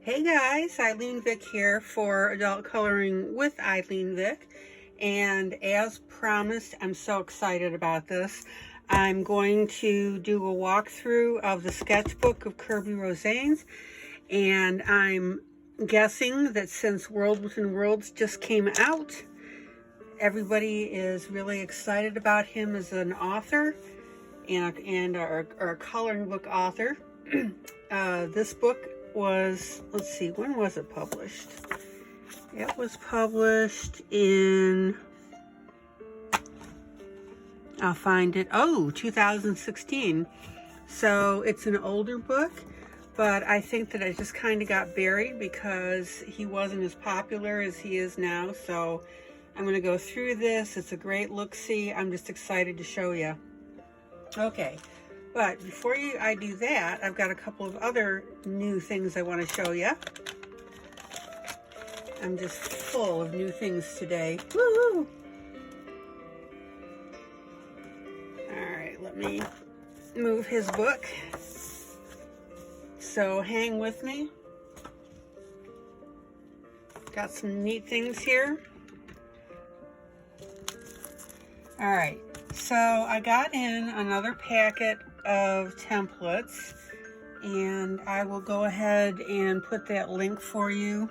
Hey guys, ILene Vick here for Adult Coloring with ILene Vick. And as promised, I'm so excited about this. I'm going to do a walkthrough of the sketchbook of Kerby Rosanes. And I'm guessing that since World Within Worlds just came out, everybody is really excited about him as an author and our coloring book author. This book was, let's see, when was it published? It was published in, I'll find it, 2016. So it's an older book, but I think that it just kind of got buried because he wasn't as popular as he is now. So I'm going to go through this. It's a great look-see. I'm just excited to show you. Okay. But before I do that, I've got a couple of other new things I want to show you. I'm just full of new things today. Woo! All right, let me move his book. So hang with me. Got some neat things here. All right, so I got in another packet of templates, and I will go ahead and put that link for you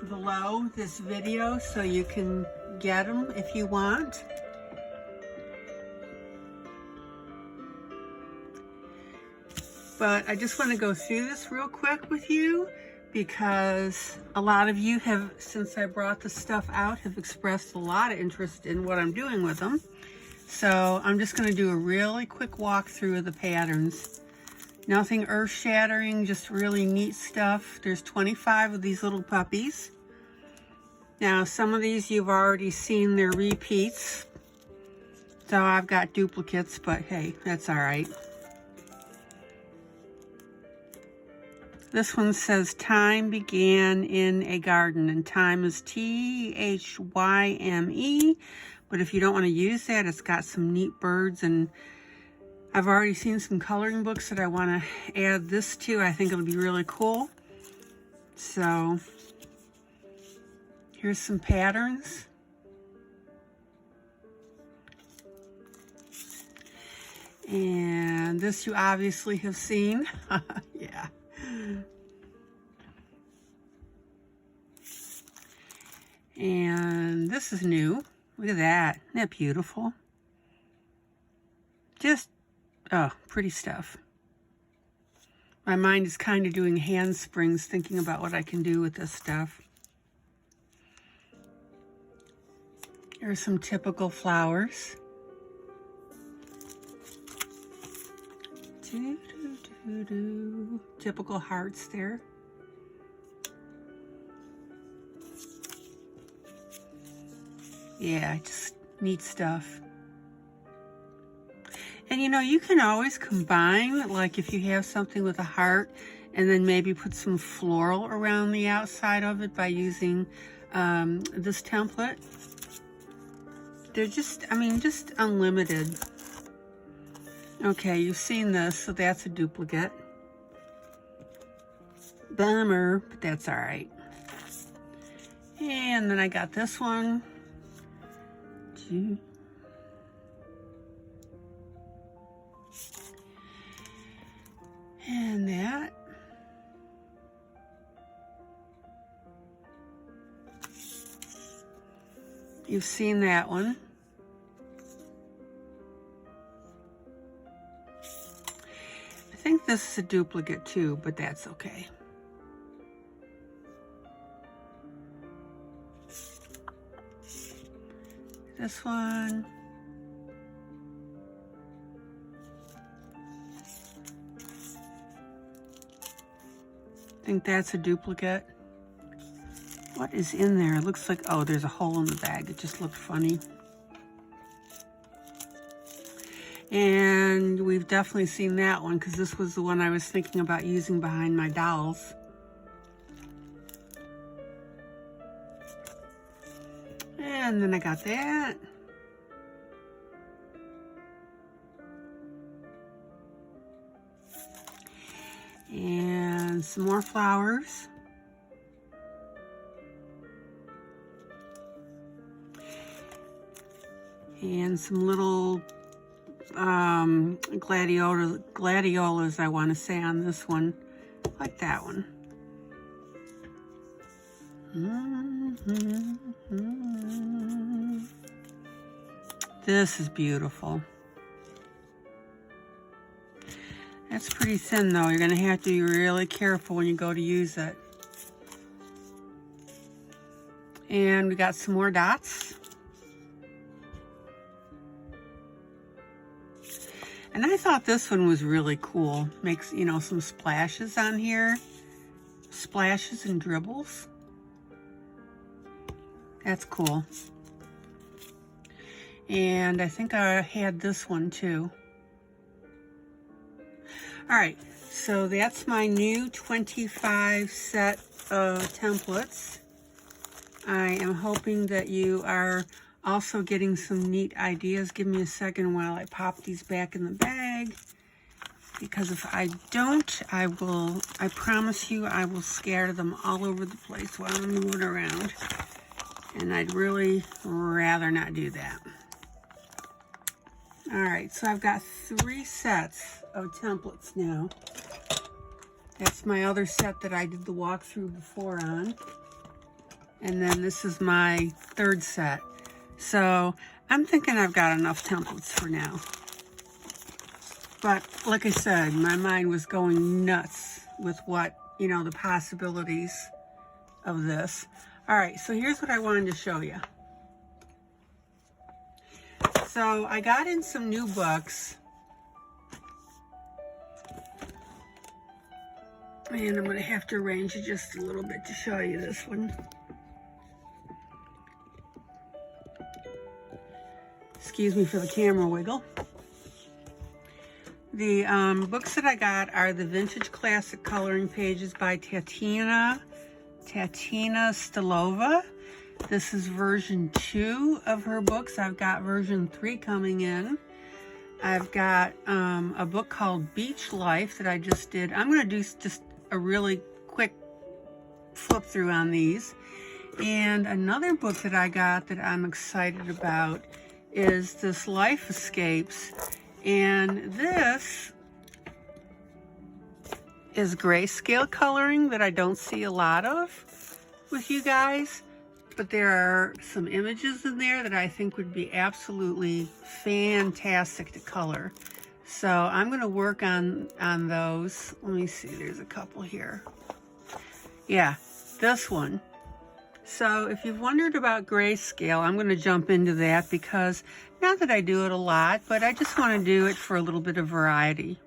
below this video so you can get them if you want. But I just want to go through this real quick with you because a lot of you have, since I brought the stuff out, have expressed a lot of interest in what I'm doing with them. So I'm just going to do a really quick walkthrough of the patterns. Nothing earth-shattering, just really neat stuff. There's 25 of these little puppies. Now, some of these you've already seen their repeats. So I've got duplicates, but hey, that's all right. This one says, time began in a garden, and time is T-H-Y-M-E. But if you don't want to use that, it's got some neat birds, and I've already seen some coloring books that I want to add this to. I think it'll be really cool. So here's some patterns. And this you obviously have seen. Yeah. And this is new. Look at that. Isn't that beautiful? Just, oh, pretty stuff. My mind is kind of doing handsprings thinking about what I can do with this stuff. Here's some typical flowers. Typical hearts there. Yeah, just neat stuff. And you know, you can always combine, like if you have something with a heart and then maybe put some floral around the outside of it by using this template. They're just, I mean, just unlimited. Okay, you've seen this, so that's a duplicate. Bummer, but that's all right. And then I got this one. And that. You've seen that one. I think this is a duplicate too, but that's okay. This one. I think that's a duplicate. What is in there? It looks like, oh, there's a hole in the bag. It just looked funny. And we've definitely seen that one because this was the one I was thinking about using behind my dolls. And then I got that. And And some more flowers. And some little gladiolas, I want to say, on this one, like that one. This is beautiful. That's pretty thin though. You're going to have to be really careful when you go to use it. And we got some more dots. And I thought this one was really cool. Makes, you know, some splashes on here. Splashes and dribbles. That's cool. And I think I had this one too. All right, so that's my new 25 set of templates. I am hoping that you are also getting some neat ideas. Give me a second while I pop these back in the bag, because if I don't, I promise you, I will scatter them all over the place while I'm moving around. And I'd really rather not do that. All right, so I've got 3 sets of templates now. That's my other set that I did the walkthrough before on. And then this is my 3rd set. So I'm thinking I've got enough templates for now. But like I said, my mind was going nuts with what, you know, the possibilities of this. All right, so here's what I wanted to show you. So I got in some new books. And I'm going to have to arrange it just a little bit to show you this one. Excuse me for the camera wiggle. The books that I got are the Vintage Classic Coloring Pages by Tatiana Stilova. This is version 2 of her books. I've got version 3 coming in. I've got a book called Beach Life that I just did. I'm going to do just a really quick flip through on these. And another book that I got that I'm excited about is this Life Escapes. And this is grayscale coloring that I don't see a lot of with you guys. But there are some images in there that I think would be absolutely fantastic to color. So I'm going to work on those. Let me see, there's a couple here. Yeah, this one. So if you've wondered about grayscale, I'm going to jump into that because not that I do it a lot, but I just want to do it for a little bit of variety.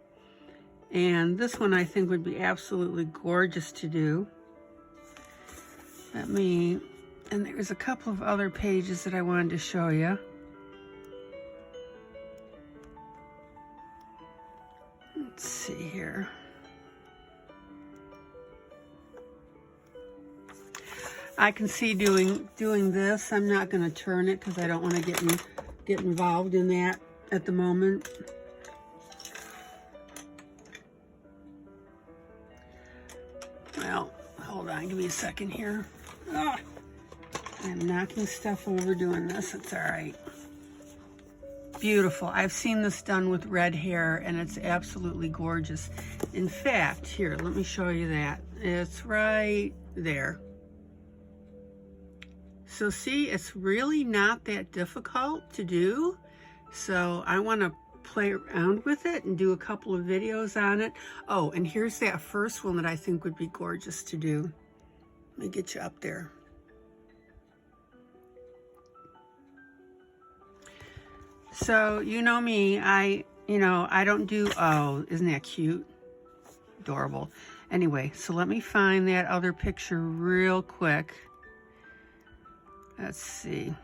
And this one I think would be absolutely gorgeous to do. And there's a couple of other pages that I wanted to show you. Let's see here. I can see doing this. I'm not going to turn it because I don't want to get involved in that at the moment. Well, hold on, give me a second here. Oh, I'm knocking stuff over doing this. It's all right. Beautiful. I've seen this done with red hair and it's absolutely gorgeous. In fact, here, let me show you that. It's right there. So see, it's really not that difficult to do. So I want to play around with it and do a couple of videos on it. Oh, and here's that first one that I think would be gorgeous to do. Let me get you up there. So, you know me, I don't do, oh, isn't that cute? Adorable. Anyway, so let me find that other picture real quick. Let's see.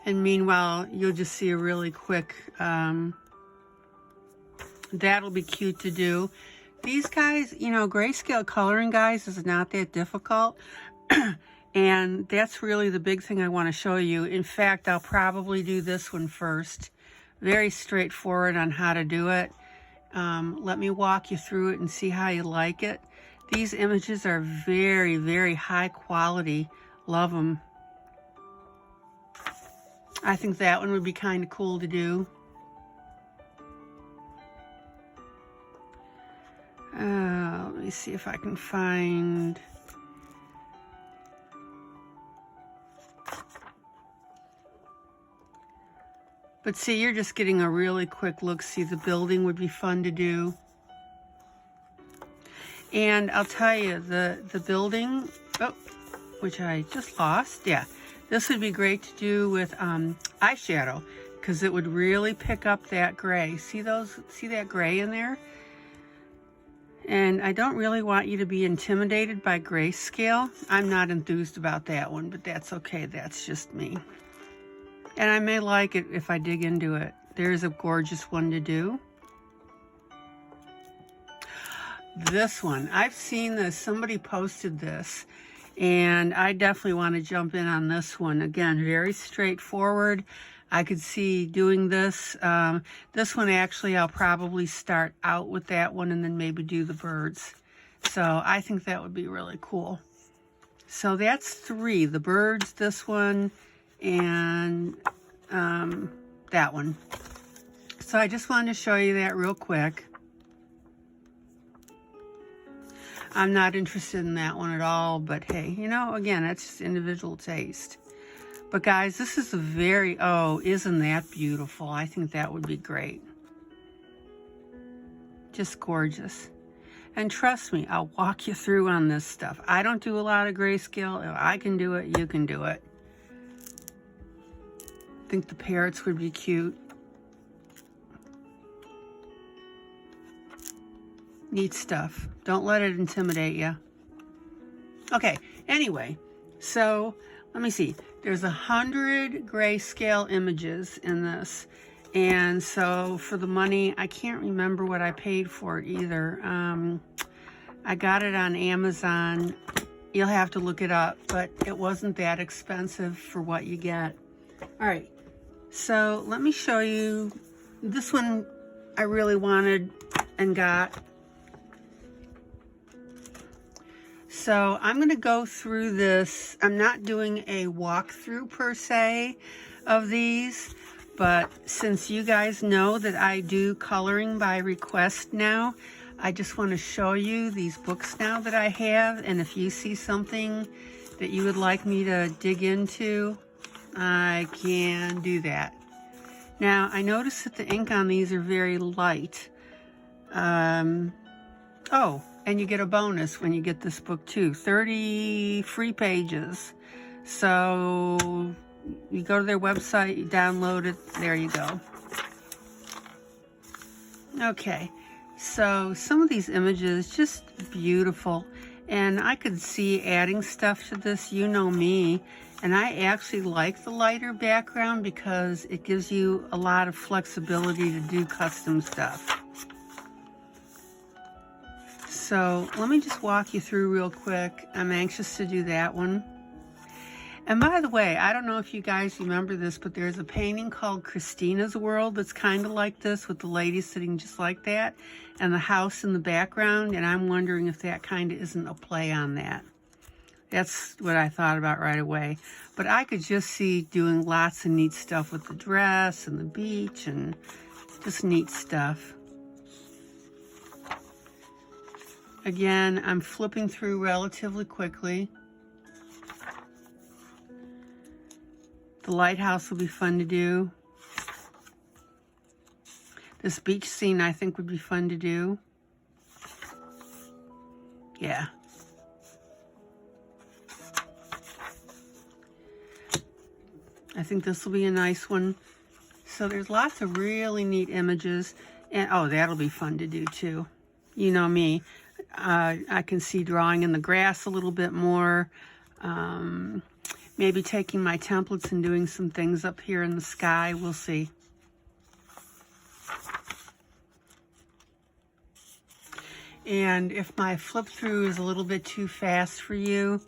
And meanwhile, you'll just see a really quick, that'll be cute to do. These guys, grayscale coloring, guys, is not that difficult. And that's really the big thing I want to show you. In fact, I'll probably do this one first very straightforward on how to do it. Let me walk you through it and see how you like it. These images are very, very high quality. Love them. I think that one would be kind of cool to do. Let me see if I can find... But see, you're just getting a really quick look. See, the building would be fun to do. And I'll tell you, the building, oh, which I just lost, yeah. This would be great to do with eyeshadow, because it would really pick up that gray. See that gray in there? And I don't really want you to be intimidated by grayscale. I'm not enthused about that one, but that's okay. That's just me. And I may like it if I dig into it. There's a gorgeous one to do. This one, I've seen this. Somebody posted this, and I definitely want to jump in on this one. Again, very straightforward. I could see doing this. This one, actually, I'll probably start out with that one and then maybe do the birds. So I think that would be really cool. So that's 3, the birds, this one, and that one. So I just wanted to show you that real quick. I'm not interested in that one at all, but hey, you know, again, that's just individual taste. But guys, this is a very, oh, isn't that beautiful? I think that would be great. Just gorgeous. And trust me, I'll walk you through on this stuff. I don't do a lot of grayscale. If I can do it, you can do it. I think the parrots would be cute. Neat stuff. Don't let it intimidate you. Okay, anyway, so let me see. There's 100 grayscale images in this. And so for the money, I can't remember what I paid for it either. I got it on Amazon. You'll have to look it up, but it wasn't that expensive for what you get. All right, so let me show you. This one I really wanted and got. So I'm going to go through this. I'm not doing a walkthrough per se of these, but since you guys know that I do coloring by request now, I just want to show you these books now that I have. And if you see something that you would like me to dig into, I can do that. Now, I noticed that the ink on these are very light. Oh, and you get a bonus when you get this book too. 30 free pages. So you go to their website, you download it, there you go. Okay, so some of these images, just beautiful. And I could see adding stuff to this, you know me. And I actually like the lighter background because it gives you a lot of flexibility to do custom stuff. So let me just walk you through real quick. I'm anxious to do that one. And by the way, I don't know if you guys remember this, but there's a painting called Christina's World that's kind of like this, with the lady sitting just like that and the house in the background. And I'm wondering if that kind of isn't a play on that. That's what I thought about right away. But I could just see doing lots of neat stuff with the dress and the beach and just neat stuff. Again, I'm flipping through relatively quickly. The lighthouse will be fun to do. This beach scene I think would be fun to do. Yeah. I think this will be a nice one. So there's lots of really neat images. And oh, that'll be fun to do too. You know me. I can see drawing in the grass a little bit more. Maybe taking my templates and doing some things up here in the sky. We'll see. And if my flip through is a little bit too fast for you,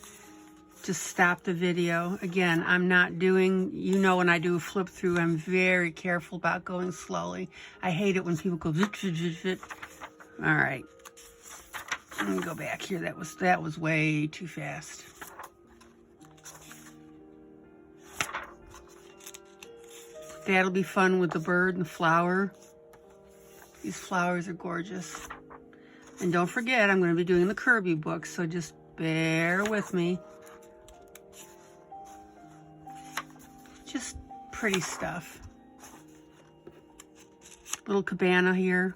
just stop the video. Again, I'm not doing, you know, when I do a flip through, I'm very careful about going slowly. I hate it when people go zit, zit, zit, zit. All right. Let me go back here. That was way too fast. That'll be fun with the bird and the flower. These flowers are gorgeous. And don't forget, I'm going to be doing the Kerby book, so just bear with me. Just pretty stuff. Little cabana here.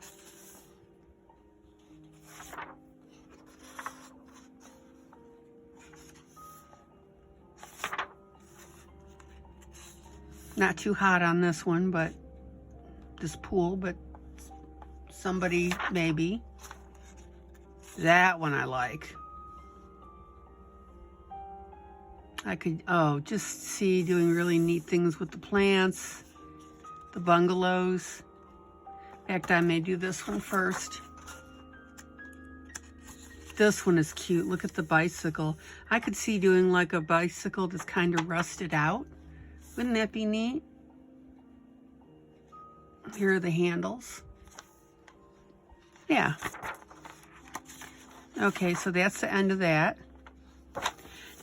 Not too hot on this one, but this pool, but somebody maybe. That one I like. I could, just see doing really neat things with the plants, the bungalows. In fact, I may do this one first. This one is cute. Look at the bicycle. I could see doing like a bicycle that's kind of rusted out. Wouldn't that be neat? Here are the handles. Yeah. Okay, so that's the end of that.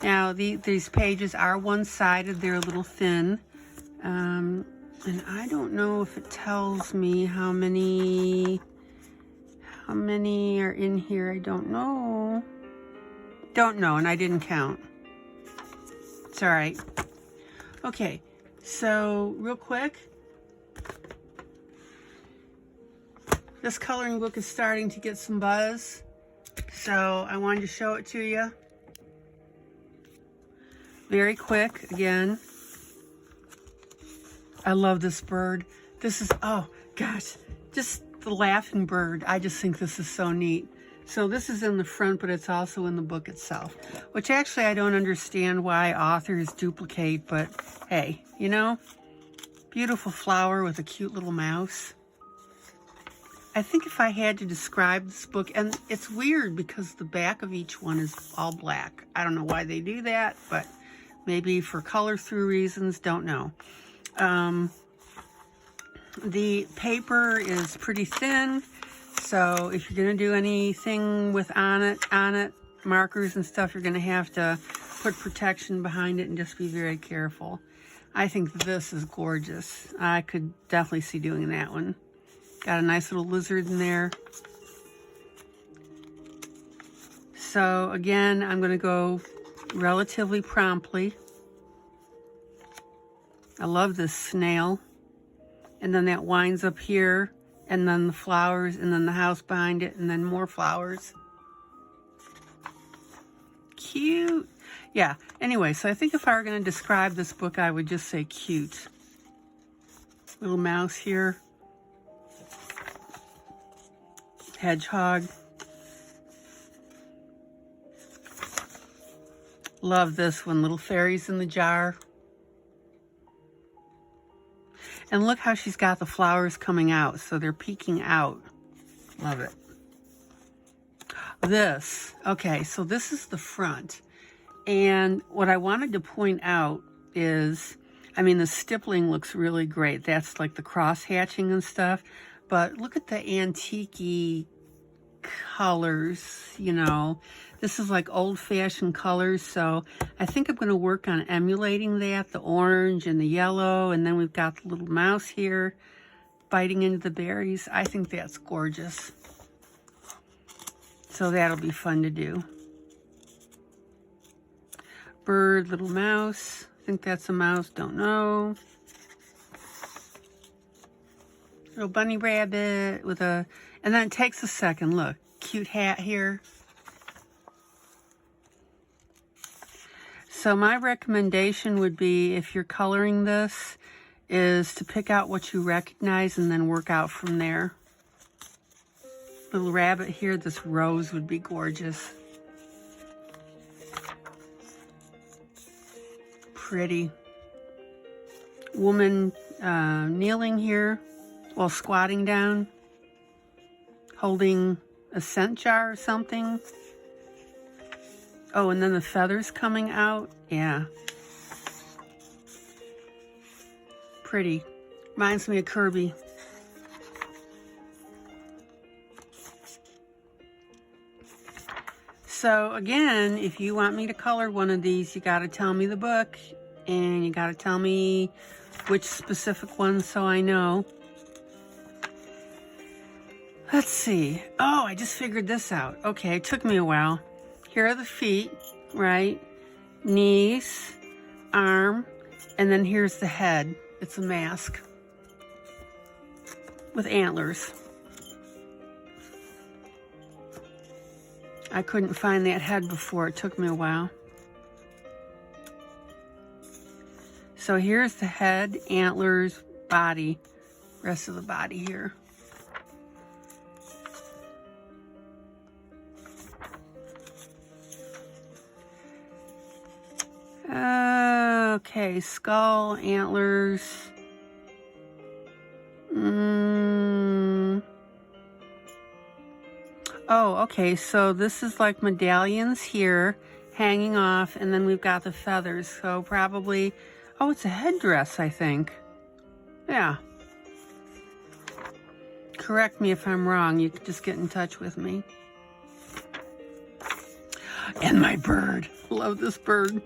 Now, these pages are one-sided. They're a little thin. And I don't know if it tells me how many are in here. I don't know. Don't know, and I didn't count. It's all right. Okay, so real quick. This coloring book is starting to get some buzz. So I wanted to show it to you. Very quick, again. I love this bird. This is, oh gosh, just the laughing bird. I just think this is so neat. So this is in the front, but it's also in the book itself, which actually I don't understand why authors duplicate, but hey, you know, beautiful flower with a cute little mouse. I think if I had to describe this book, and it's weird because the back of each one is all black. I don't know why they do that, but maybe for color through reasons, don't know. The paper is pretty thin, so if you're going to do anything with on it, markers and stuff, you're going to have to put protection behind it and just be very careful. I think this is gorgeous. I could definitely see doing that one. Got a nice little lizard in there. So again, I'm going to go relatively promptly. I love this snail. And then that winds up here, and then the flowers, and then the house behind it, and then more flowers. Cute. Yeah, anyway, so I think if I were going to describe this book, I would just say cute. Little mouse here. Hedgehog. Love this one, little fairies in the jar. And look how she's got the flowers coming out, so they're peeking out. Love it. This, okay, so this is the front. And what I wanted to point out is, I mean, the stippling looks really great. That's like the cross hatching and stuff. But look at the antique-y colors, you know. This is like old-fashioned colors, so I think I'm going to work on emulating that, the orange and the yellow, and then we've got the little mouse here biting into the berries. I think that's gorgeous. So that'll be fun to do. Bird, little mouse. I think that's a mouse, don't know. Little bunny rabbit with a, and then it takes a second, look, cute hat here. So my recommendation would be, if you're coloring this, is to pick out what you recognize and then work out from there. Little rabbit here, this rose would be gorgeous. Pretty. Woman kneeling here while squatting down, holding a scent jar or something. Oh, and then the feathers coming out. Yeah. Pretty. Reminds me of Kerby. So again, if you want me to color one of these, you got to tell me the book, and you got to tell me which specific one so I know. Let's see. Oh, I just figured this out. Okay, it took me a while. Here are the feet, right? Knees, arm, and then here's the head. It's a mask with antlers. I couldn't find that head before. It took me a while. So here's the head, antlers, body, rest of the body here. Okay, skull, antlers. Oh, okay, so this is like medallions here, hanging off, and then we've got the feathers, so probably, oh, it's a headdress, I think. Yeah. Correct me if I'm wrong, you can just get in touch with me. And my bird, love this bird.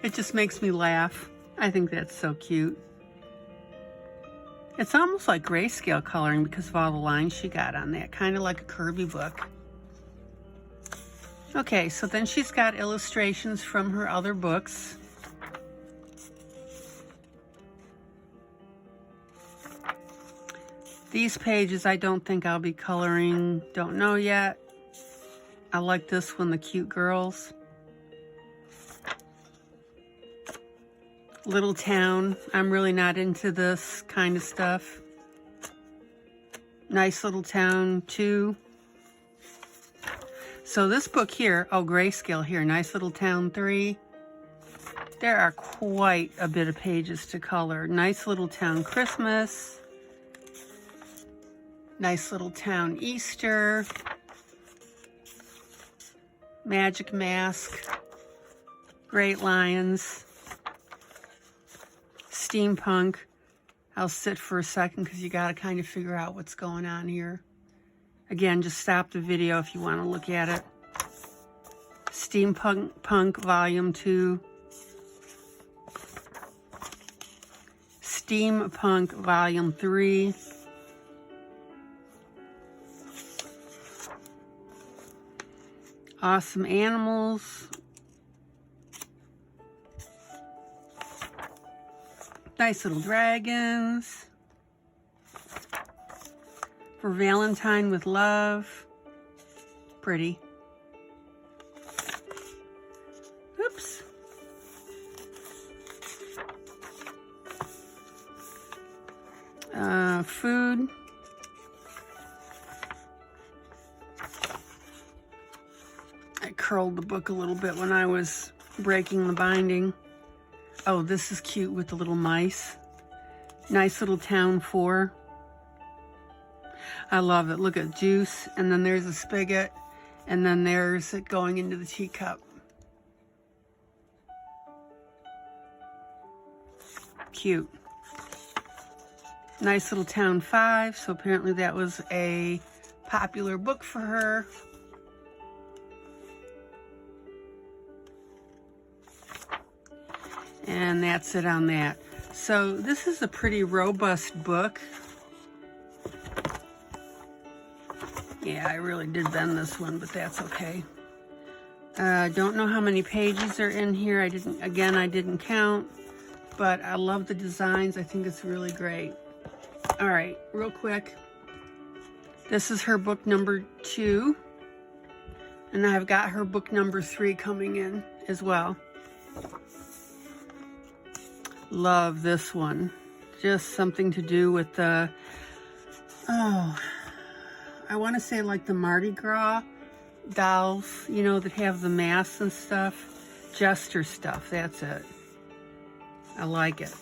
It just makes me laugh. I think that's so cute. It's almost like grayscale coloring because of all the lines she got on that, kind of like a Kerby book. Okay, so then she's got illustrations from her other books. These pages I don't think I'll be coloring, don't know yet. I like this one, the cute girls. Little Town, I'm really not into this kind of stuff. Nice Little Town 2. So this book here, oh, grayscale here, Nice Little Town 3. There are quite a bit of pages to color. Nice Little Town Christmas. Nice Little Town Easter. Magic Mask. Great Lions. Steampunk. I'll sit for a second because you got to kind of figure out what's going on here. Again, just stop the video if you want to look at it. Steampunk Volume 2. Steampunk Volume 3. Awesome Animals. Nice Little Dragons. For Valentine with Love. Pretty. Oops. Food. I curled the book a little bit when I was breaking the binding. Oh, this is cute with the little mice. Nice Little Town 4. I love it. Look at juice, and then there's a spigot, and then there's it going into the teacup. Cute. Nice Little Town 5, so apparently that was a popular book for her. And that's it on that. So this is a pretty robust book. Yeah, I really did bend this one, but that's okay. Don't know how many pages are in here. I didn't count, but I love the designs. I think it's really great. All right, real quick. This is her book number 2, and I've got her book number 3 coming in as well. Love this one. Just something to do with the, oh, I want to say like the Mardi Gras dolls, you know, that have the masks and stuff. Jester stuff, that's it. I like it.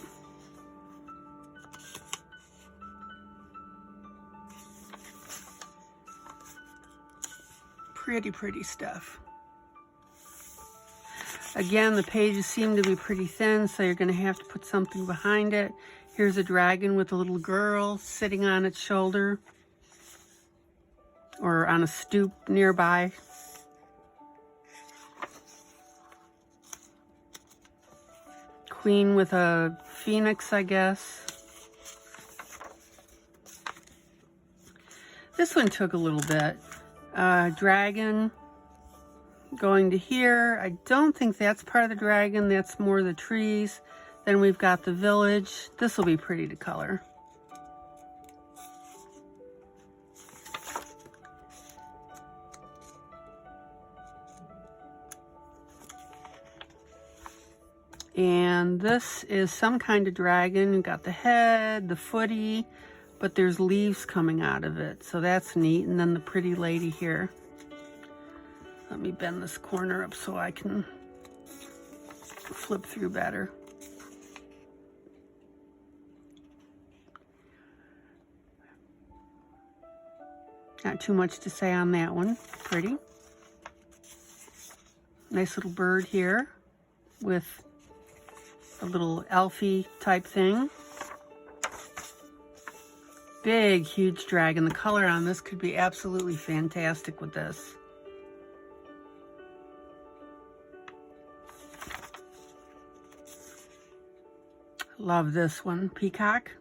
Pretty, pretty stuff. Again, the pages seem to be pretty thin, so you're going to have to put something behind it. Here's a dragon with a little girl sitting on its shoulder or on a stoop nearby. Queen with a phoenix, I guess. This one took a little bit. Dragon going to here. I don't think that's part of the dragon. That's more the trees. Then we've got the village. This will be pretty to color. And this is some kind of dragon. You've got the head, the footy, but there's leaves coming out of it. So that's neat. And then the pretty lady here. Let me bend this corner up so I can flip through better. Not too much to say on that one. Pretty. Nice little bird here with a little elfy type thing. Big, huge dragon. The color on this could be absolutely fantastic with this. Love this one. Peacock.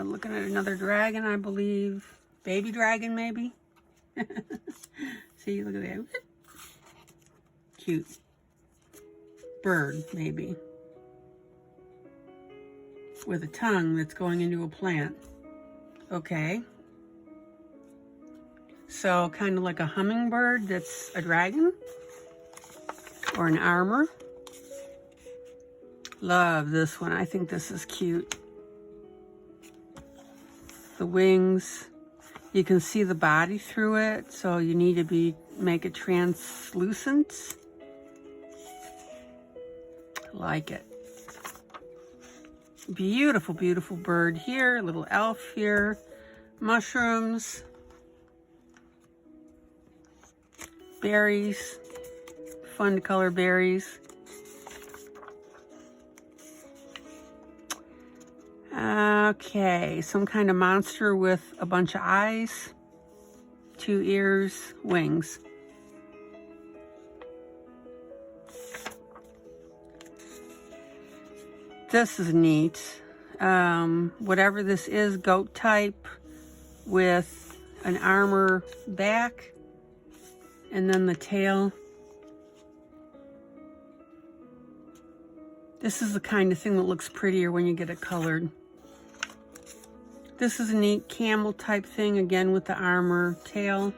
Looking at another dragon, I believe. Baby dragon, maybe? See, look at that. Cute. Bird, maybe. With a tongue that's going into a plant. Okay. So, kind of like a hummingbird that's a dragon. Or an armor. Love this one. I think this is cute. The wings. You can see the body through it, so you need to make it translucent. Like it. Beautiful, beautiful bird here. Little elf here. Mushrooms. Berries. Fun to color berries. Okay, some kind of monster with a bunch of eyes, 2 ears, wings. This is neat. Whatever this is, goat type with an armor back and then the tail. This is the kind of thing that looks prettier when you get it colored. This is a neat camel type thing, again with the armor tail.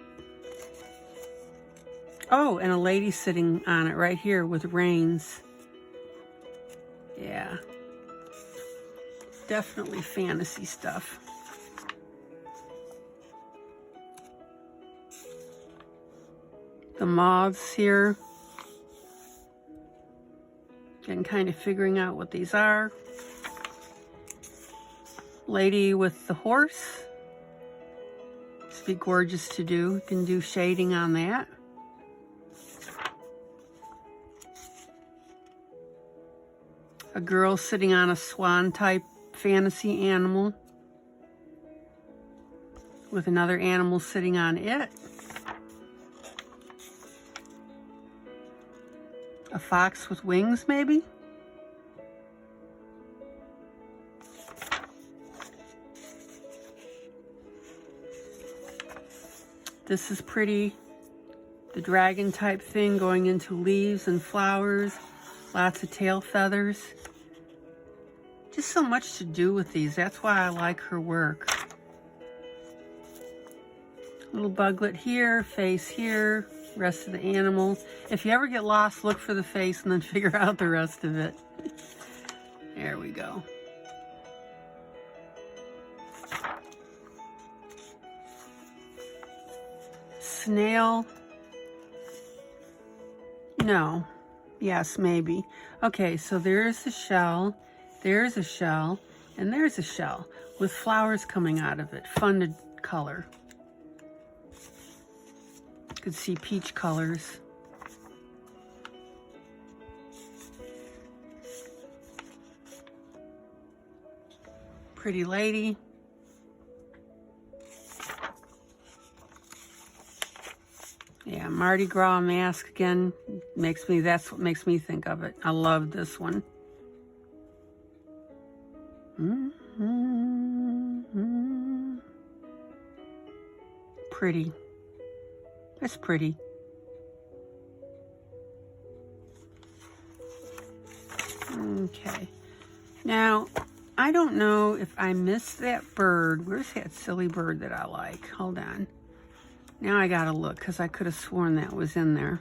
Oh, and a lady sitting on it right here with reins. Yeah. Definitely fantasy stuff. The moths here. Again, kind of figuring out what these are. Lady with the horse. This would be gorgeous to do. You can do shading on that. A girl sitting on a swan type fantasy animal with another animal sitting on it. A fox with wings, maybe? This is pretty. The dragon type thing going into leaves and flowers. Lots of tail feathers. Just so much to do with these. That's why I like her work. Little buglet here, face here, rest of the animal. If you ever get lost, look for the face and then figure out the rest of it. There we go. Snail. No. Yes, maybe. Okay, so there's the shell. There's a shell. And there's a shell with flowers coming out of it. Fun to color. You could see peach colors. Pretty lady. Yeah, Mardi Gras mask again. That's what makes me think of it. I love this one. Pretty. It's pretty. Okay. Now, I don't know if I missed that bird. Where's that silly bird that I like? Hold on. Now I gotta look, because I could have sworn that was in there.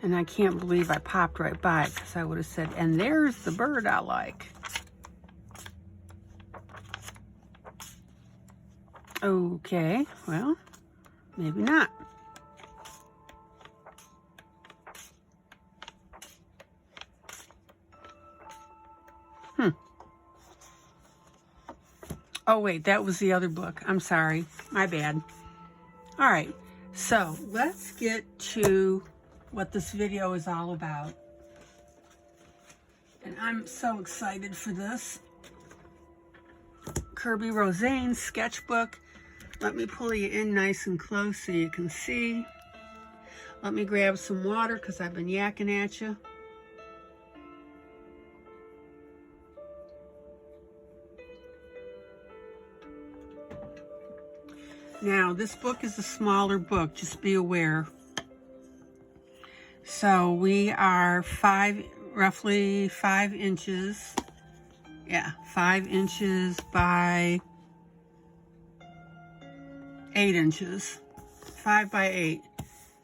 And I can't believe I popped right by it, because I would have said, and there's the bird I like. Okay, well, maybe not. Oh, wait, that was the other book. I'm sorry. My bad. All right, so let's get to what this video is all about. And I'm so excited for this. Kerby Rosanes sketchbook. Let me pull you in nice and close so you can see. Let me grab some water because I've been yakking at you. Now, this book is a smaller book, just be aware. So we are roughly 5 inches. Yeah, 5 inches by 8 inches. 5 by 8.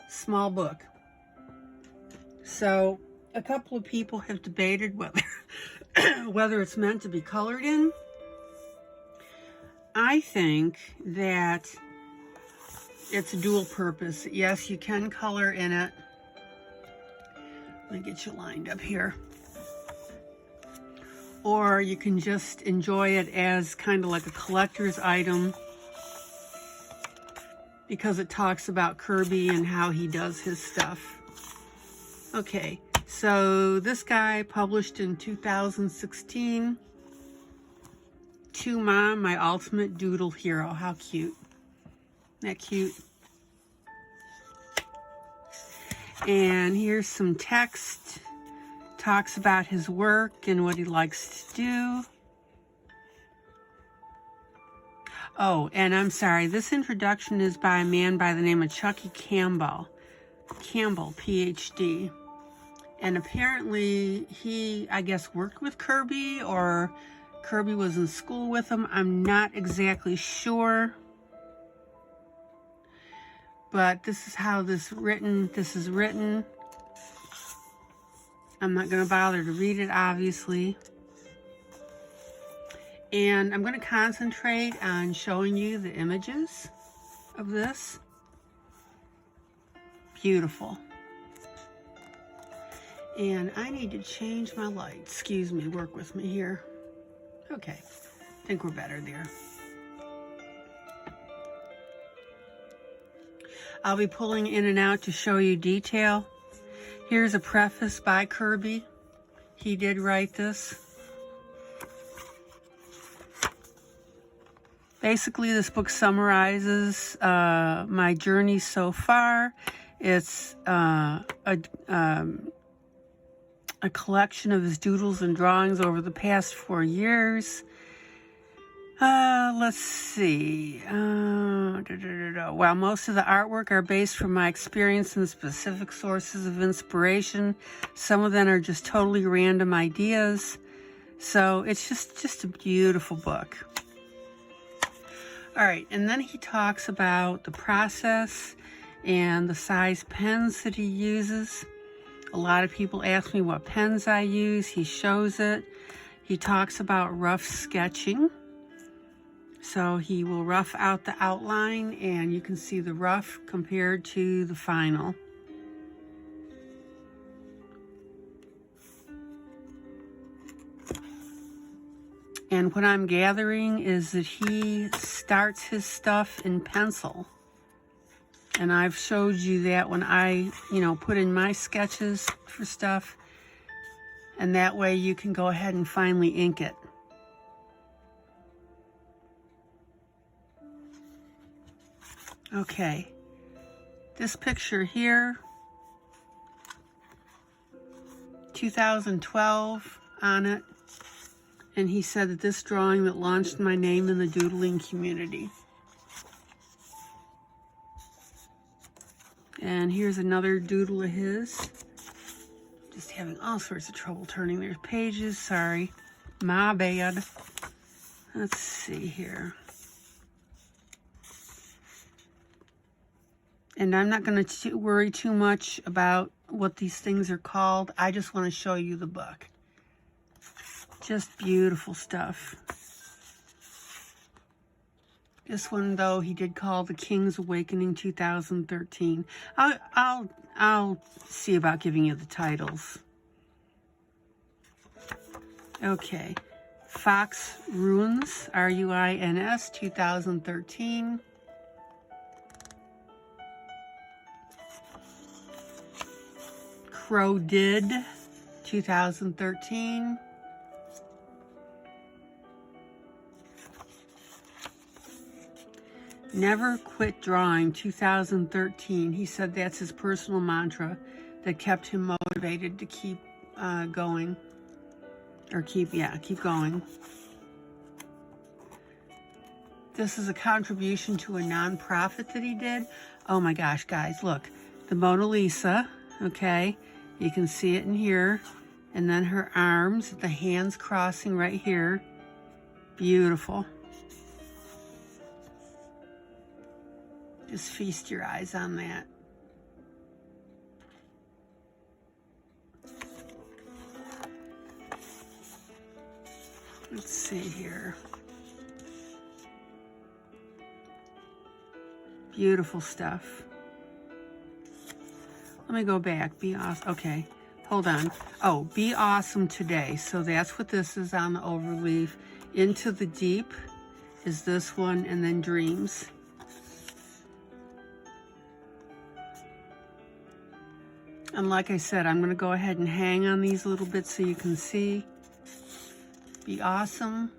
Small book. So a couple of people have debated whether it's meant to be colored in. I think that it's dual purpose. Yes, you can color in it. Let me get you lined up here. Or you can just enjoy it as kind of like a collector's item, because it talks about Kerby and how he does his stuff. Okay, so this guy published in 2016. To Mom, my ultimate doodle hero. How cute. Isn't that cute? And here's some text. Talks about his work and what he likes to do. Oh, and I'm sorry, this introduction is by a man by the name of Chucky Campbell, PhD. And apparently he, I guess, worked with Kerby, or Kerby was in school with him. I'm not exactly sure. But this is how this is written. I'm not going to bother to read it, obviously. And I'm going to concentrate on showing you the images of this. Beautiful. And I need to change my light. Excuse me, work with me here. Okay, I think we're better there. I'll be pulling in and out to show you detail. Here's a preface by Kerby. He did write this. Basically, this book summarizes my journey so far. It's a collection of his doodles and drawings over the past 4 years. Let's see. While most of the artwork are based from my experience and specific sources of inspiration, some of them are just totally random ideas. So it's just a beautiful book. All right, and then he talks about the process and the size pens that he uses. A lot of people ask me what pens I use. He shows it. He talks about rough sketching. So he will rough out the outline, and you can see the rough compared to the final. And what I'm gathering is that he starts his stuff in pencil. And I've showed you that when I, put in my sketches for stuff. And that way you can go ahead and finally ink it. Okay. This picture here, 2012 on it. And he said that this drawing that launched my name in the doodling community. And here's another doodle of his. Just having all sorts of trouble turning their pages. Sorry. My bad. Let's see here. And I'm not going to worry too much about what these things are called. I just want to show you the book. Just beautiful stuff. This one, though, he did call The King's Awakening 2013. I'll see about giving you the titles. Okay. Fox Ruins, R-U-I-N-S, 2013. Crow Did, 2013. Never Quit Drawing, 2013. He said that's his personal mantra that kept him motivated to keep going. Or keep going. This is a contribution to a nonprofit that he did. Oh my gosh, guys, look. The Mona Lisa, okay? You can see it in here. And then her arms, the hands crossing right here. Beautiful. Just feast your eyes on that. Let's see here. Beautiful stuff. Let me go back. Be awesome. Okay, hold on. Oh, Be Awesome Today. So that's what this is on the overleaf. Into the Deep is this one, and then Dreams. And like I said, I'm going to go ahead and hang on these little bits so you can see. Be Awesome.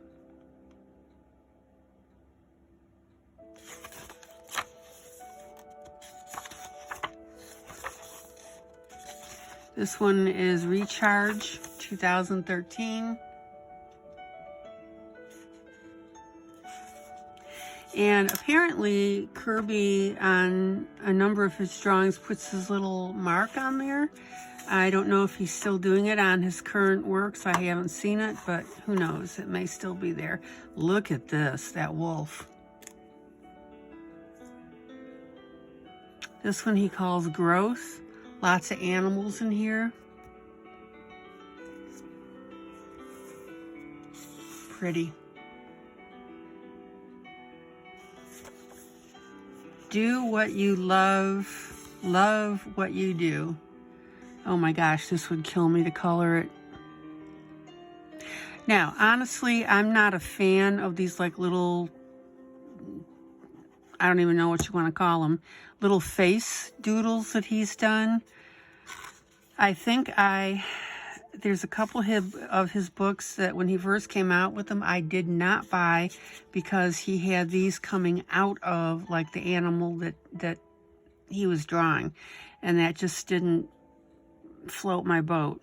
This one is Recharge, 2013. And apparently Kerby, on a number of his drawings, puts his little mark on there. I don't know if he's still doing it on his current works. I haven't seen it, but who knows? It may still be there. Look at this, that wolf. This one he calls Growth. Lots of animals in here. Pretty. Do what you love. Love what you do. Oh my gosh, this would kill me to color it. Now, honestly, I'm not a fan of these like little, I don't even know what you want to call them, little face doodles that he's done. I think there's a couple of his books that when he first came out with them, I did not buy because he had these coming out of like the animal that he was drawing. And that just didn't float my boat.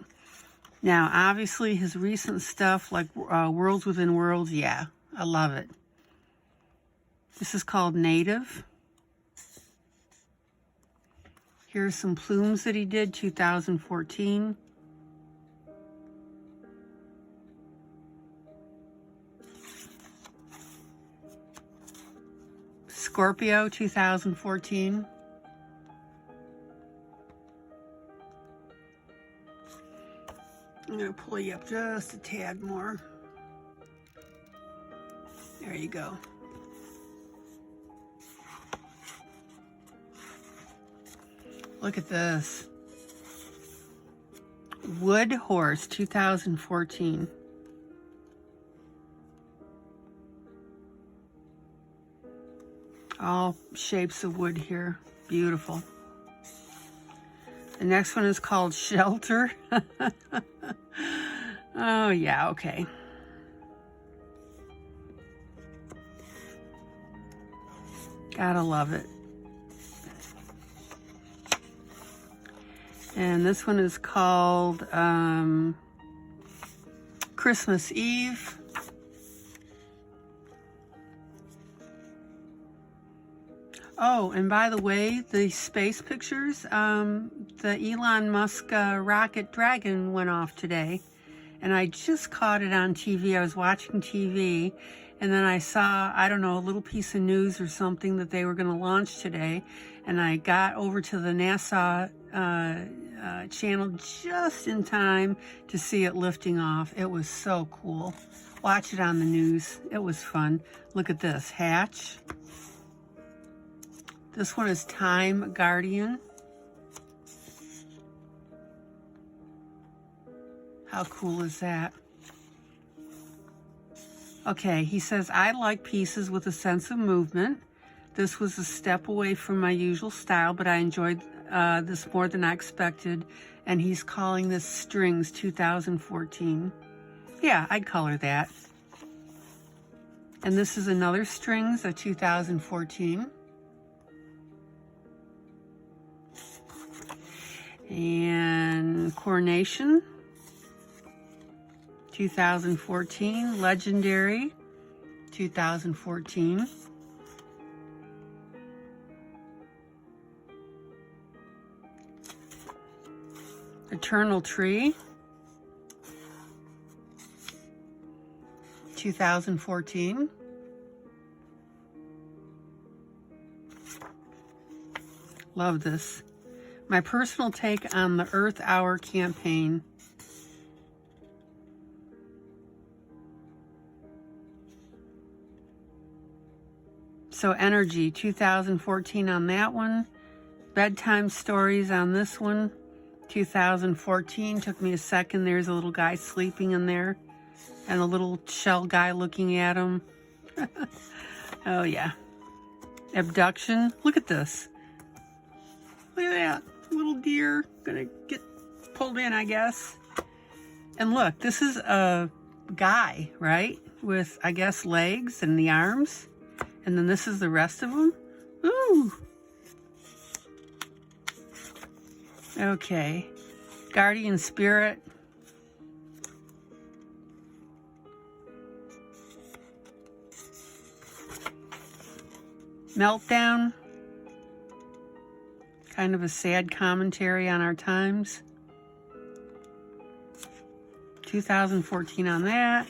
Now, obviously, his recent stuff like Worlds Within Worlds, yeah, I love it. This is called Native. Here's some plumes that he did, 2014. Scorpio, 2014. I'm going to pull you up just a tad more. There you go. Look at this. Wood Horse, 2014. All shapes of wood here. Beautiful. The next one is called Shelter. Oh, yeah, okay. Gotta love it. And this one is called Christmas Eve. Oh, and by the way, the space pictures, the Elon Musk rocket Dragon went off today. And I just caught it on TV. I was watching TV, and then I saw, I don't know, a little piece of news or something that they were going to launch today. And I got over to the NASA channel just in time to see it lifting off. It was so cool. Watch it on the news. It was fun. Look at this, Hatch. This one is Time Guardian. How cool is that? Okay, he says, I like pieces with a sense of movement. This was a step away from my usual style, but I enjoyed this more than I expected. And he's calling this Strings 2014. Yeah, I'd color that. And this is another Strings of 2014. And Coronation 2014, Legendary 2014. Eternal Tree 2014. Love this. My personal take on the Earth Hour campaign. So Energy 2014 on that one. Bedtime Stories on this one. 2014. Took me a second. There's a little guy sleeping in there. And a little shell guy looking at him. Oh yeah. Abduction. Look at this. Look at that. Little deer. Gonna get pulled in, I guess. And look, this is a guy, right? With, I guess, legs and the arms. And then this is the rest of them. Ooh. Okay. Guardian Spirit. Meltdown. Kind of a sad commentary on our times. 2014 on that.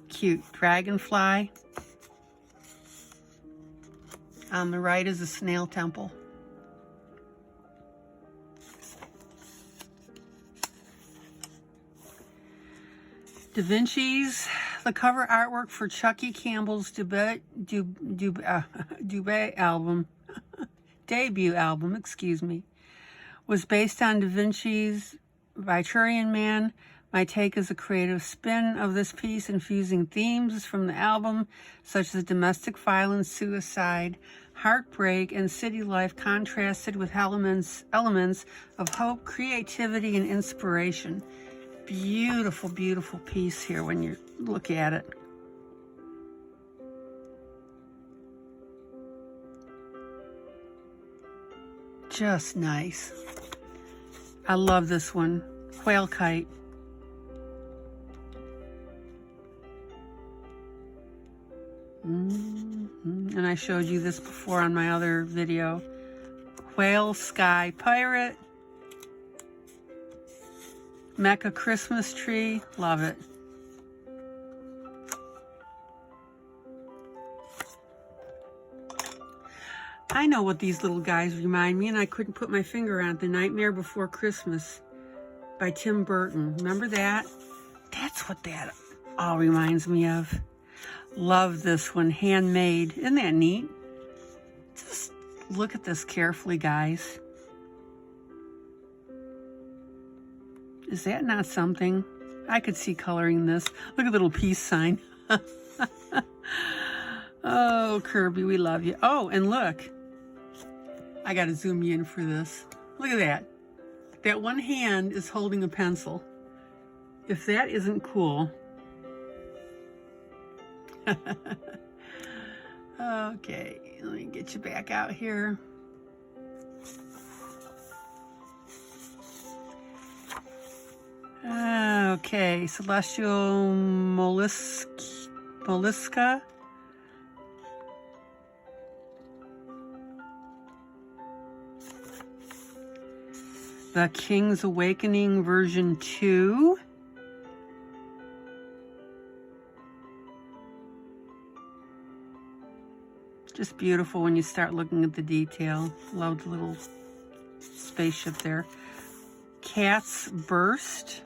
Cute. Dragonfly. On the right is a snail temple. Da Vinci's, the cover artwork for Chucky Campbell's debut album, was based on Da Vinci's Vitruvian Man. My take is a creative spin of this piece, infusing themes from the album, such as domestic violence, suicide, heartbreak, and city life, contrasted with elements of hope, creativity, and inspiration. Beautiful, beautiful piece here when you look at it. Just nice. I love this one. Whale Kite. And I showed you this before on my other video. Whale Sky Pirate. Mecca Christmas Tree. Love it. I know what these little guys remind me, and I couldn't put my finger on it. The Nightmare Before Christmas by Tim Burton. Remember that? That's what that all reminds me of. Love this one. Handmade. Isn't that neat? Just look at this carefully, guys. Is that not something? I could see coloring this. Look at the little peace sign. Oh, Kerby, we love you. Oh, and look. I got to zoom you in for this. Look at that. That one hand is holding a pencil. If that isn't cool. Okay, let me get you back out here. Okay, celestial mollusca. The King's Awakening version 2. Just beautiful when you start looking at the detail. Love the little spaceship there. Cat's Burst.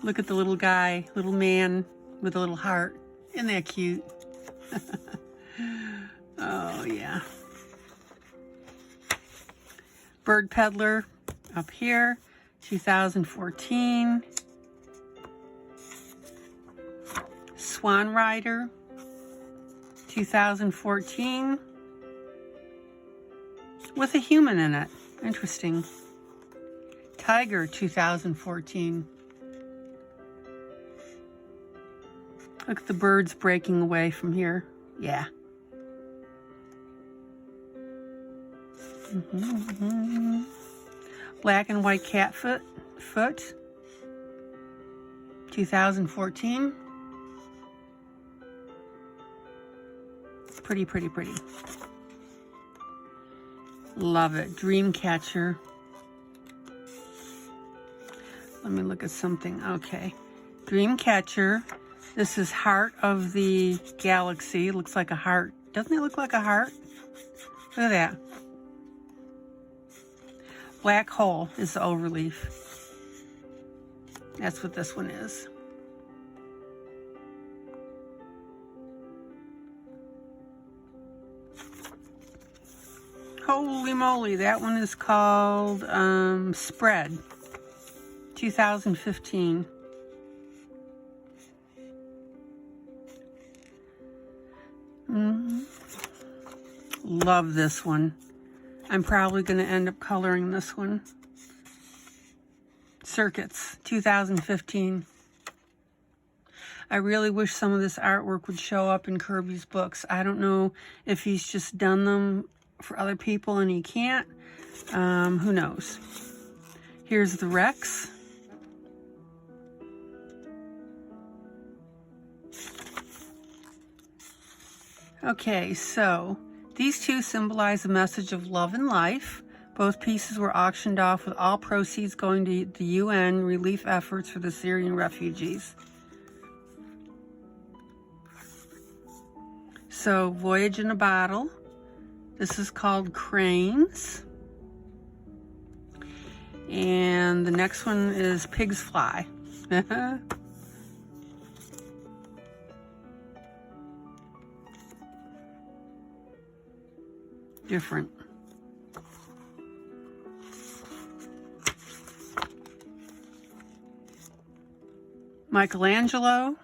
Look at the little guy, little man with a little heart. Isn't that cute? Oh, yeah. Bird Peddler up here, 2014. Swan Rider, 2014. With a human in it. Interesting. Tiger, 2014. Look at the birds breaking away from here. Yeah. Black and White Cat Foot, 2014. Pretty, pretty, pretty. Love it. Dreamcatcher. Let me look at something. Okay. Dreamcatcher. This is Heart of the Galaxy. It looks like a heart. Doesn't it look like a heart? Look at that. Black Hole is the overleaf. That's what this one is. Holy moly, that one is called Spread, 2015. Love this one. I'm probably going to end up coloring this one. Circuits, 2015. I really wish some of this artwork would show up in Kerby's books. I don't know if he's just done them for other people and he can't. Who knows? Here's the Rex. Okay, so these two symbolize a message of love and life. Both pieces were auctioned off with all proceeds going to the UN relief efforts for the Syrian refugees. So, Voyage in a Bottle. This is called Cranes. And the next one is Pigs Fly. Different. Michelangelo.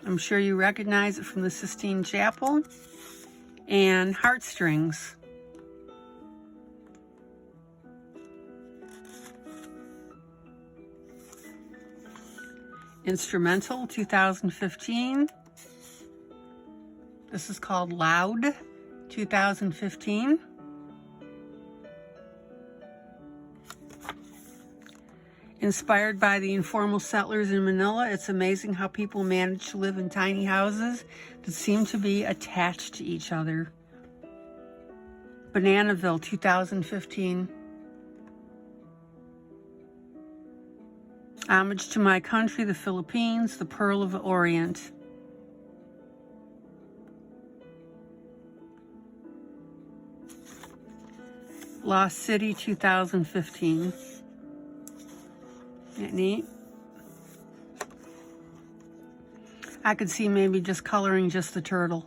I'm sure you recognize it from the Sistine Chapel. And Heartstrings. Instrumental, 2015. This is called Loud, 2015. Inspired by the informal settlers in Manila, it's amazing how people manage to live in tiny houses that seem to be attached to each other. Bananaville, 2015. Homage to my country, the Philippines, the Pearl of the Orient. Lost City, 2015. Isn't that neat? I could see maybe just coloring just the turtle.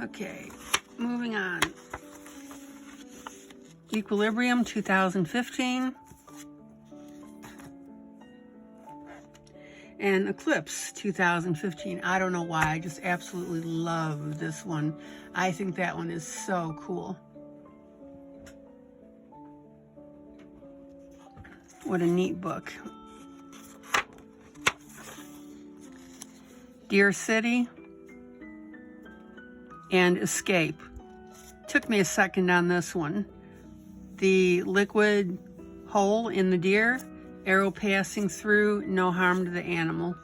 Okay, moving on. Equilibrium 2015. And Eclipse 2015. I don't know why, I just absolutely love this one. I think that one is so cool. What a neat book. Deer City and Escape. Took me a second on this one. The liquid hole in the deer, arrow passing through, no harm to the animal.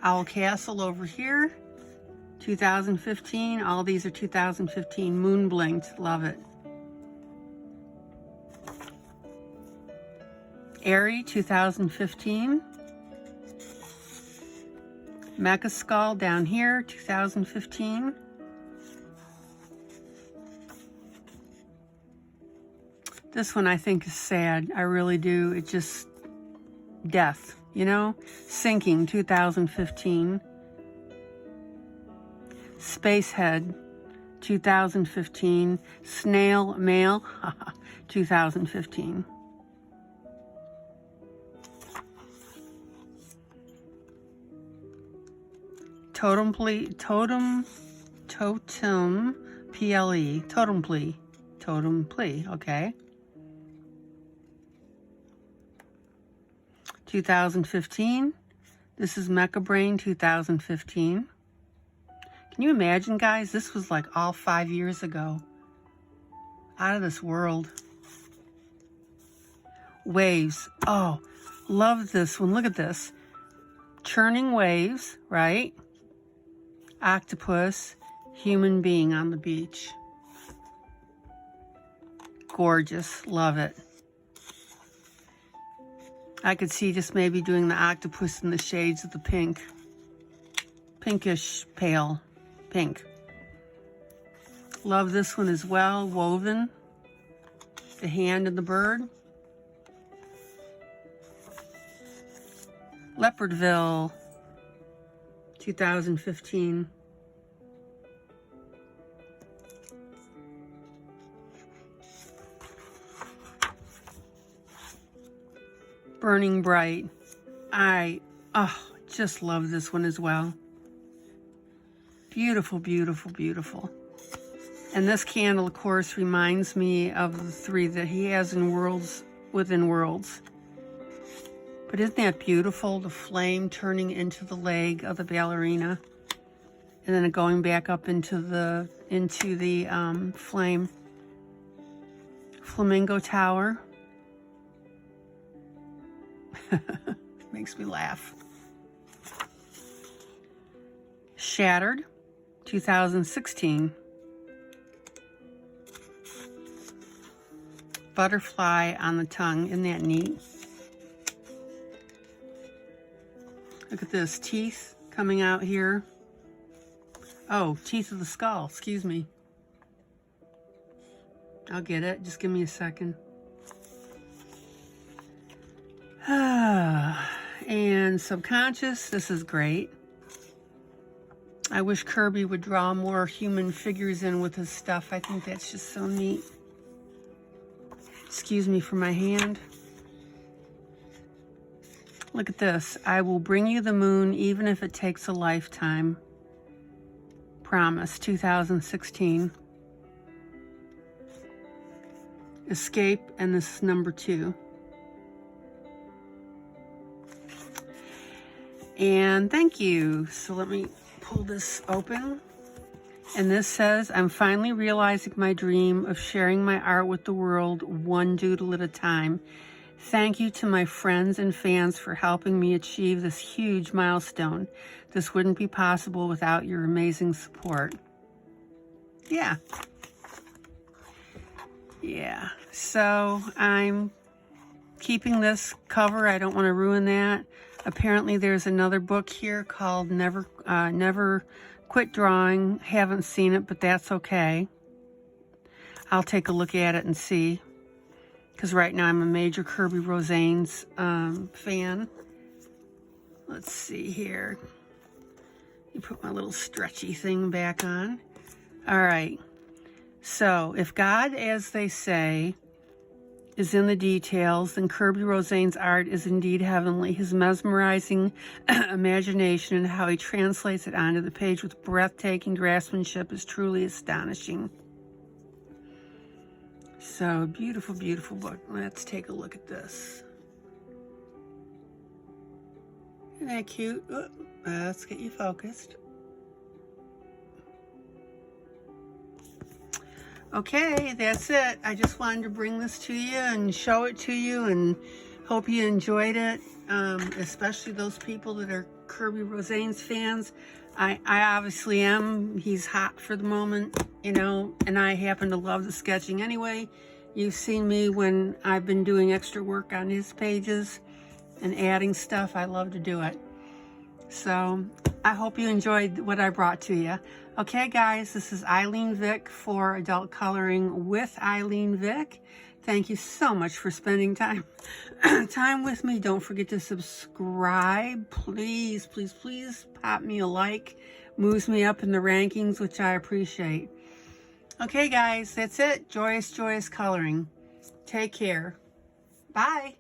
Owl Castle over here, 2015. All these are 2015. Moon Blinked, love it. Airy, 2015. Mecha Skull down here, 2015. This one I think is sad. I really do. It just, death, you know? Sinking, 2015. Spacehead, 2015. Snail Mail, 2015. Totem Plea, Totem, P-L-E, Totem Plea, okay. 2015. This is Mecha Brain, 2015. Can you imagine, guys? This was like all 5 years ago. Out of this world. Waves. Oh, love this one. Look at this. Churning waves, right? Octopus, human being on the beach. Gorgeous. Love it. I could see just maybe doing the octopus in the shades of the pink. Pinkish pale pink. Love this one as well. Woven. The hand and the bird. Leopardville, 2015. Burning Bright. I just love this one as well. Beautiful, beautiful, beautiful. And this candle, of course, reminds me of the three that he has in Worlds Within Worlds. But isn't that beautiful? The flame turning into the leg of the ballerina, and then it going back up into the flame. Flamingo Tower. Makes me laugh. Shattered, 2016. Butterfly on the tongue. Isn't that neat? Look at this. Teeth coming out here. Oh, teeth of the skull. Excuse me. I'll get it. Just give me a second. And Subconscious. This is great. I wish Kerby would draw more human figures in with his stuff. I think that's just so neat. Excuse me for my hand. Look at this. I will bring you the moon even if it takes a lifetime. Promise, 2016. Escape, and this is number 2. And thank you. So let me pull this open. And this says, I'm finally realizing my dream of sharing my art with the world, one doodle at a time. Thank you to my friends and fans for helping me achieve this huge milestone. This wouldn't be possible without your amazing support. Yeah. Yeah. So I'm keeping this cover. I don't want to ruin that. Apparently there's another book here called Never Quit Drawing. Haven't seen it, but that's okay. I'll take a look at it and see. Because right now I'm a major Kerby Rosanes fan. Let's see here. You put my little stretchy thing back on. All right. So, if God, as they say, is in the details, then Kerby Rosanes' art is indeed heavenly. His mesmerizing imagination and how he translates it onto the page with breathtaking draftsmanship is truly astonishing. So, beautiful, beautiful book. Let's take a look at this. Isn't that cute? Oh, let's get you focused. Okay, that's it. I just wanted to bring this to you and show it to you, and hope you enjoyed it, especially those people that are Kerby Rosanes fans. I obviously am. He's hot for the moment, you know, and I happen to love the sketching anyway. You've seen me when I've been doing extra work on his pages and adding stuff. I love to do it. So I hope you enjoyed what I brought to you. Okay, guys, this is ILene Vick for Adult Coloring with ILene Vick. Thank you so much for spending time with me. Don't forget to subscribe. Please, please, please pop me a like. Moves me up in the rankings, which I appreciate. Okay, guys, that's it. Joyous, joyous coloring. Take care. Bye.